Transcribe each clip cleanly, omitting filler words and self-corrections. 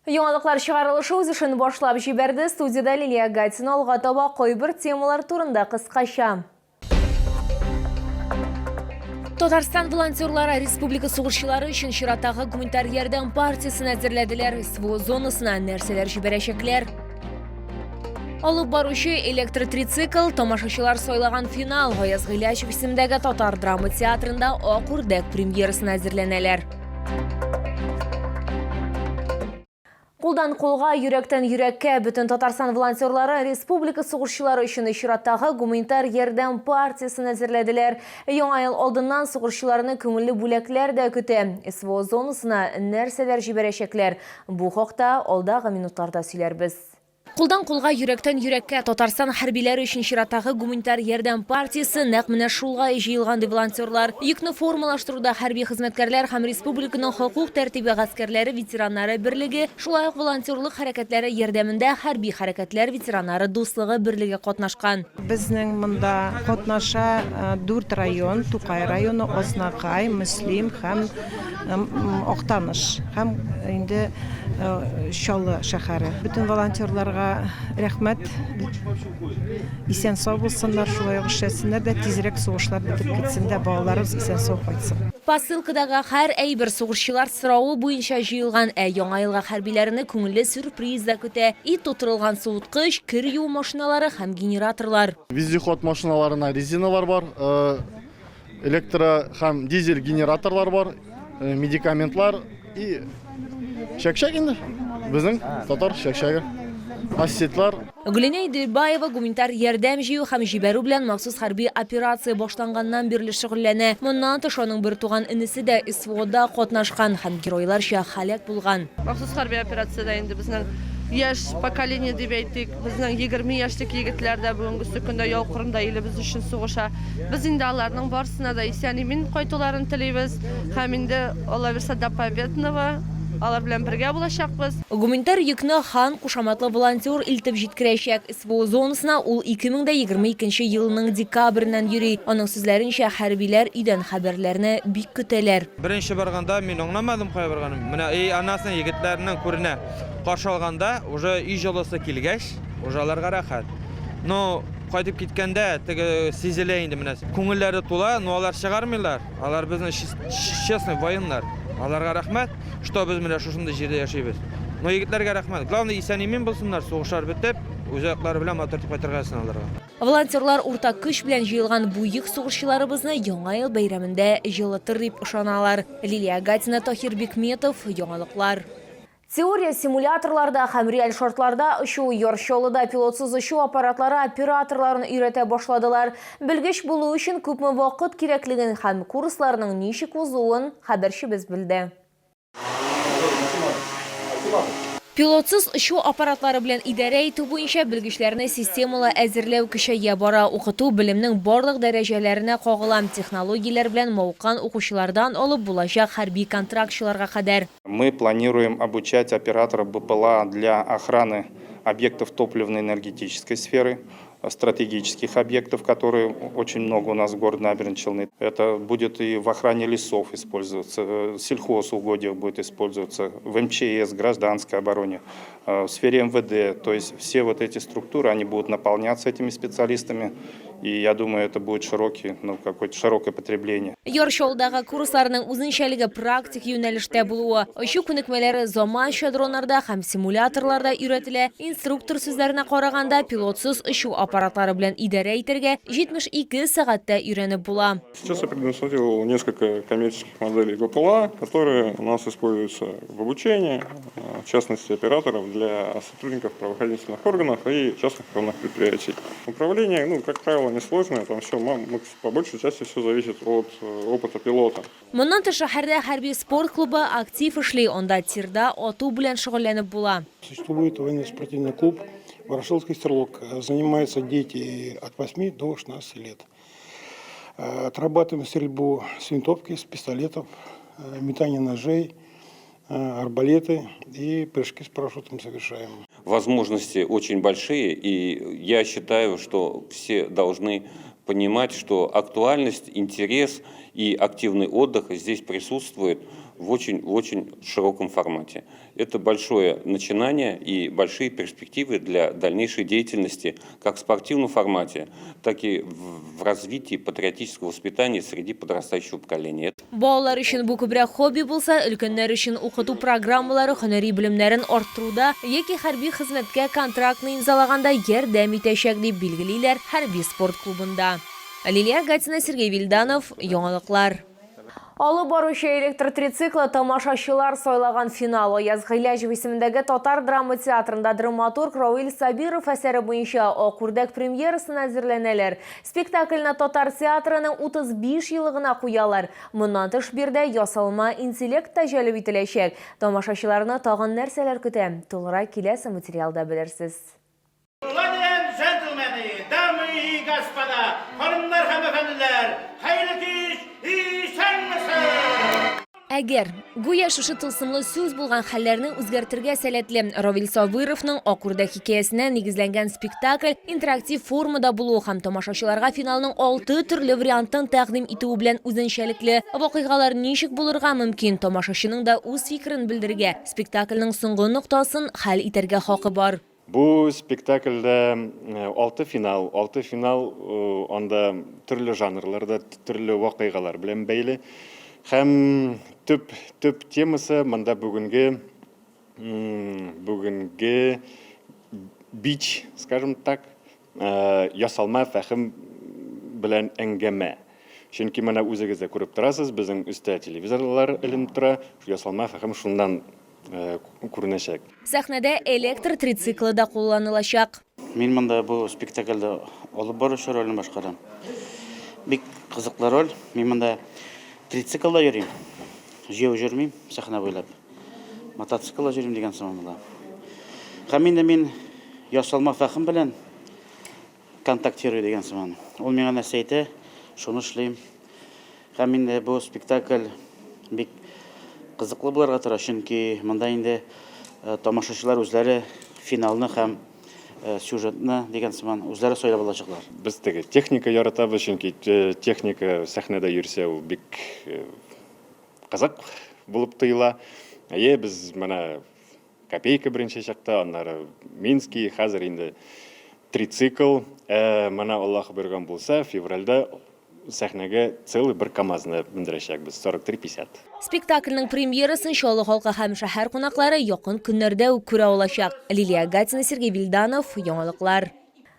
Яңалыклар чыгарылышы үз эшен башлап җибәрде. Студияда Лилия Гатина алга таба кайбер темалар турында кыскача. Татарстан волонтерлары республика сугышчылары өчен чираттагы гуманитар ярдәм партиясын әзерләделәр. СВО зонасына нәрсәләр җибәрәчәкләр? Алып баручы электротрицикл, тамашачылар сайлаган финал Гаяз Гыйлячев исемендәге Татар драма театрында Ак үрдәк премьерасын әзерләнәләр. Кулдан кулга, йөрәктән йөрәккә бөтен Татарстан волонтерлары республика сугышчылары өчен чираттагы гуманитар ярдәм партиясын әзерләделәр. Яңа ел алдыннан сугышчыларны күңелле бүләкләр дә көтә. СВО зонасына нәрсәләр җибәрәчәкләр? Бу хакта алдагы минутларда сөйләрбез. Кулдан кулга, йөрәктән йөрәккә Татарстан хәрбиләре өчен чираттагы гуманитар ярдәм партиясы нәкъ менә шулга җыелган волонтерлар. Йөкне формалаштыруда хәрби хезмәткәрләр һәм республиканың хокук тәртибе гаскәрләре ветераннары берлеге, шулай ук волонтерлык хәрәкәтләре ярдәмендә хәрби хәрәкәтләр ветераннары дуслыгы берлеге катнашкан. Безнең монда катнаша 4 район: Тукай районы, Ознакай, Мөслим һәм Актаныш һәм инде Чаллы шәһәре. Бөтен волонтерларга рәхмәт. Исән сау булсыннар, шулай ук эшләсеннәр дә, тизрәк сугышлар бетеп китсен дә, балаларыбыз исән сау кайтсын. Посылкадагы һәр әйбер сугышчылар сорауы буенча җыелган, яңа елга хәрбиләрне күңелле сюрприз да көтә. Ит тутырылган суыткыч, кер юу машиналары һәм генераторлар. Вездеход машиналарына резиналар бар, электро һәм дизель генераторлар бар, медикаментлар и шәкшәк инде. Безнең татар шәкшәге. Ассетлар. Гүләнә Идилбаева гуманитар ярдәм җыю һәм җибәрү белән махсус хәрби операция башланганнан бирле шөгыльләнә. Моннан тыш аның бер туган инесе дә СВОда катнашкан һәм геройларча һәлак булган. Махсус хәрби операциядә инде безнең яшь поколение дип әйтик, безнең 20 яшьлек егетләр дә бүгенге көндә яу кырында илебез өчен сугыша. Без инде аларның барысына да исән-имин кайтуларын телибез һәм инде Алла бирсә до победного алар белән бергә булачакбыз. Гуманитар йөкне хан кушаматлы волонтер илтеп җиткерәчәк. СВО зонасына ул 2022 елның декабреннән йөри. Аның сүзләренчә, хәрбиләр өйдән хәбәрләрне бик көтәләр. Беренче барганда мин аңламадым кая барганын. Менә анасын егетләрнең күренә каршы алганда, уже үй җылысы килгәч, уже аларга рәхәт. Но кайтып киткәндә теге сизелә инде менә. Күңелләре тула, но алар чыгармыйлар. Алар безнең честный военнар. Аларга рәхмәт, что без менә шушында җирдә яшибез. Но егетләргә рәхмәт. Главное, исән-имин булсыннар, сугышлар бетеп, үзәкләре белән матур кайтырга аларга. Волонтерлар уртак көч белән җыелган бу йөк сугышчыларыбызны яңа ел бәйрәмендә җылытыр дип ышаналар. Лилия Гатина, Тахир Бикметов, яңалыклар. Теория симуляторларда һәм реаль шартларда ұшу Йорчолыда пилотсыз ұшу аппаратлары операторларын өйрәтә башладылар. Белгеч булу өчен күпме вакыт кирәклеген һәм курсларның ничек узуын хәбәрчебез белде. Пилотсыз ұшу аппаратлары белән идарә итү буенча белгечләрне системалы әзерләү көчәя бара. Укыту белемнең барлык дәрәҗәләренә кагылам. Технологияләр белән мавыккан укучылардан алып булачак хәрби контрактчыларга кадәр. Мы планируем обучать операторов БПЛА для охраны объектов топливно-энергетической сферы, стратегических объектов, которые очень много у нас в городе Набережные Челны. Это будет и в охране лесов использоваться, сельхозугодьях будет использоваться, в МЧС, гражданской обороне, в сфере МВД. То есть все вот эти структуры, они будут наполняться этими специалистами. И я думаю, это будет какое-то широкое потребление. Йорчолдагы курсларның үзенчәлеге практик юнәлештә булуы. Ұшу күнекмәләре заманча дроннарда һәм симуляторларда өйрәтелә. Инструктор сүзләренә караганда, пилотсыз ұшу аппаратлары белән идарә итәргә 72 сәгатьтә өйрәнеп була. Сейчас я предусмотрел несколько коммерческих моделей БПЛА, которые у нас используются в обучении, в частности операторов для сотрудников правоохранительных органов и частных охранных предприятий. Управление, как правило, несложное, там все, по большей части все зависит от опыта пилота. Моннан тыш шәһәрдә хәрби спорт клубы актив эшли, анда тирда ату белән шөгыльләнеп була. Существует военно-спортивный клуб «Ворошиловский стрелок». Занимаются дети от 8 до 16 лет. Отрабатываем стрельбу с винтовки, с пистолетов, метание ножей, арбалеты и прыжки с парашютом совершаем. Возможности очень большие, и я считаю, что все должны понимать, что актуальность, интерес и активный отдых здесь присутствует в очень широком формате. Это большое начинание и большие перспективы для дальнейшей деятельности как в спортивном формате, так и в развитии патриотического воспитания среди подрастающего поколения. Балалар өчен бу күбрәк хобби булса, өлкәннәр өчен укыту программалары һөнәри белемнәрен арттыруда яки хәрби хезмәткә контрактны имзалаганда ярдәм итәчәк дип билгелиләр хәрби спорт клубында. Лилия Гатина, Сергей Вильданов, яңалыклар. Алып баручы электр трициклы тамашачылар сайлаган финал. Аяз Гыйләҗев исемендәге Татар драма театрында драматург Равил Сабиров әсәре буенча Акүрдәк премьерасына әзерләнәләр. Спектакльне Татар театрының 35 елыгына куялар. Моннан тыш бирдә ясалма интеллект та җәлеп ителәчәк. Тамашачыларны тагын нәрсәләр көтә? Тулырак киләсе материалда белерсез. Дамы и господа, ханымдар һәм әфәнделәр, хәерле кич, исәнмесез! Әгәр гүя шушы тылсымлы сүз булган хәлләрне үзгәртергә сәләтле Равил Сабировның Акүрдәк хикәясенә нигезләнгән спектакль интерактив формада булуы һәм тамашачыларга финалның 6 төрле вариантын тәкъдим итүе белән үзенчәлекле вакыйгалар ничек булырга мөмкин, тамашачының да үз фикерен белдерергә, спектакльнең соңгы ноктасын хәл итәргә хакы бар. Бу спектакльдә 6 финал, анда төрле жанрларда, төрле вакыйгалар белән бәйле. Һәм төп темасы монда бүгенге бич, скажем так, ясалма фәһем белән әңгәмә. Чөнки менә үзегез дә күреп торасыз, безнең өстә телевизорлар эленеп тора, ясалма фәһем шуннан күренәчәк. Сәхнәдә электр трициклы да кулланылачак. Мин монда бу спектакльдә алып баручы ролен башкарам. Бик кызыклы роль. Мин монда трициклда йөрим. Җәү йөрмим сәхнә буйлап. Мотоциклда йөрим дигән сыман була. Һәм инде мин ясалма фәһем белән контактирую дигән сыман. Ул миңа нәрсә әйтә, шуны эшлим. Һәм инде бу спектакль бик кызыклы булырга тора, чөнки монда инде тамашачылар үзләре финалны һәм сюжетны дигән сыман үзләре сөйләп алачаклар. Без теге техника яратабыз, чөнки техника сәхнәдә йөрсә, ул бик кызык булып тоела. Без менә Копейка беренче чакта, аннары Минский, хәзер инде трицикл. Менә Аллаһ биргән булса, февральдә сәхнәгә целый бер КАМАЗны мендерәчәкбез, 43-50. Спектакльнең премьерасын Чаллы халкы һәм шәһәр кунаклары якын көннәрдә үк күрә алачак. Лилия Гатина, Сергей Вильданов, яңалыклар.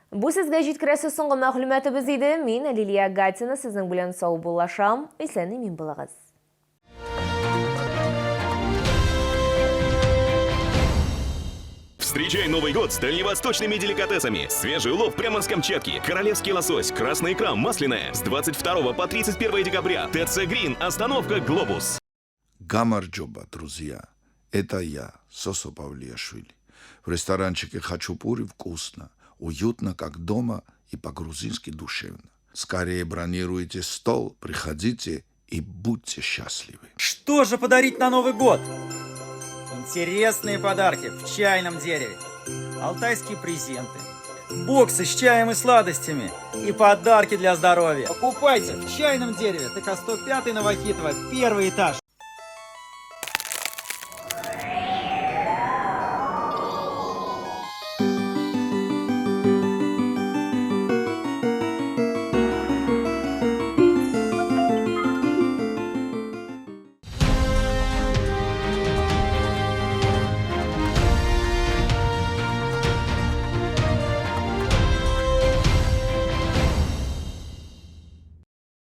Бу сезгә җиткерәсе соңгы мәгълүматыбыз иде. Мин Лилия Гатина, сезнең белән сау булашам. Исән мин булыгыз. Встречай Новый год с дальневосточными деликатесами. Свежий улов прямо с Камчатки. Королевский лосось, красная икра масляная. С 22 по 31 декабря. ТЦ Грин, остановка Глобус. Гамарджоба, друзья. Это я, Сосо Павлиашвили. В ресторанчике «Хачапури» вкусно, уютно, как дома и по-грузински душевно. Скорее бронируйте стол, приходите и будьте счастливы. Что же подарить на Новый год? Интересные подарки в чайном дереве, алтайские презенты, боксы с чаем и сладостями и подарки для здоровья. Покупайте в чайном дереве, ТК 105 Новохитово, 1-й этаж.